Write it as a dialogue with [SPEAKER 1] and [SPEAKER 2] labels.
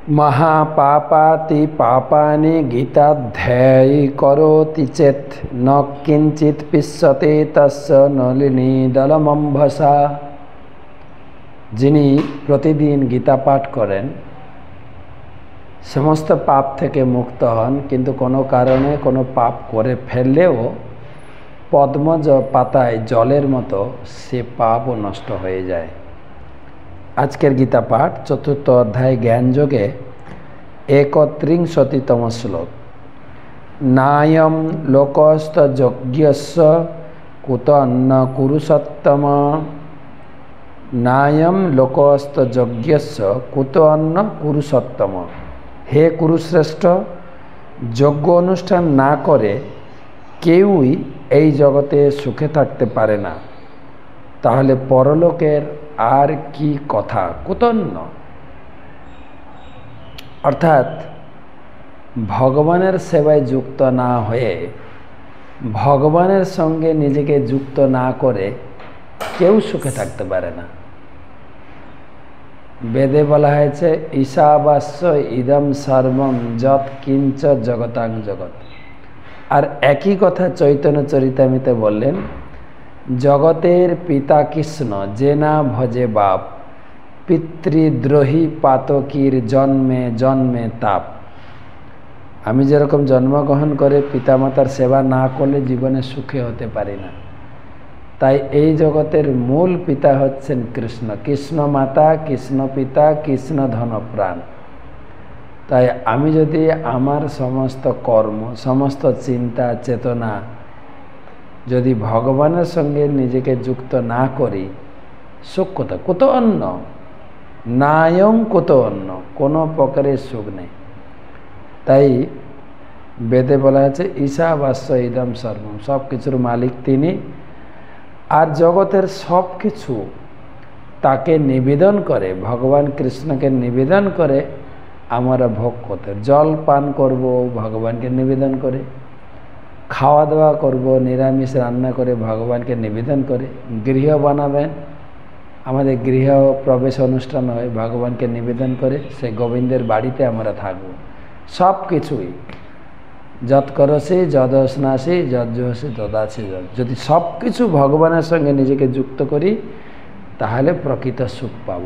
[SPEAKER 1] महापापाति पापानि गीताध्यायी करोति चेत् न किंचित पिस्सते तस्य नलिनीदलमम्भसा। যিনি প্রতিদিন গীতা পাঠ করেন সমস্ত পাপ থেকে মুক্ত হন, কিন্তু কোনো কারণে কোনো পাপ করে ফেললেও পদ্মজ পাতায় জলের মতো সে পাপও নষ্ট হয়ে যায়। আজকের গীতা পাঠ চতুর্থ অধ্যায় জ্ঞানযোগে ৩১তম শ্লোক। নায়ম লোকস্তযজ্ঞস্য কুত অন্ন কুরুষোত্তম। নায়ম লোকস্তযজ্ঞস্য কুত অন্ন কুরুষোত্তম। হে কুরুশ্রেষ্ঠ, যজ্ঞ অনুষ্ঠান না করে কেউই এই জগতে সুখে থাকতে পারে না, তাহলে পরলোকের আর কি কথা। কুতন্ন অর্থাৎ ভগবানের সেবায় যুক্ত না হয়ে, ভগবানের সঙ্গে নিজেকে যুক্ত না করে কেউ সুখে থাকতে পারে না। বেদে বলা হয়েছে ঈশাবাস্য ইদম সর্বম যৎ কিঞ্চ জগতাং জগৎ। আর একই কথা চৈতন্য চরিতামৃতে বললেন, জগতের পিতা কৃষ্ণ যে না ভজে বাপ, পিতৃদ্রোহী পাতকীর জন্মে জন্মে তাপ। আমি যেরকম জন্মগ্রহণ করে পিতামাতার সেবা না করলে জীবনে সুখে হতে পারি না, তাই এই জগতের মূল পিতা হচ্ছেন কৃষ্ণ। কৃষ্ণ মাতা, কৃষ্ণ পিতা, কৃষ্ণ ধন প্রাণ। তাই আমি যদি আমার সমস্ত কর্ম, সমস্ত চিন্তা চেতনা যদি ভগবানের সঙ্গে নিজেকে যুক্ত না করি, সুখ কোথা। কুত অন্ন নায়ং কুত অন্ন, কোনো প্রকারের সুখ নেই। তাই বেদে বলা আছে ঈশাবাস্য ইদম সর্বম, সব কিছুর মালিক তিনি। আর জগতের সব কিছু তাকে নিবেদন করে, ভগবান কৃষ্ণকে নিবেদন করে আমরা ভোগ করতে। জল পান করব ভগবানকে নিবেদন করে, খাওয়া দাওয়া করব নিরামিষ রান্না করে ভগবানকে নিবেদন করে, গৃহ বানাবেন, আমাদের গৃহ প্রবেশ অনুষ্ঠান হয় ভগবানকে নিবেদন করে, সে গোবিন্দের বাড়িতে আমরা থাকব। সব কিছুই যৎ করসি যদস্নাসি যজ্জসি তদাসি। যদি সব কিছু ভগবানের সঙ্গে নিজেকে যুক্ত করি তাহলে প্রকৃত সুখ পাব।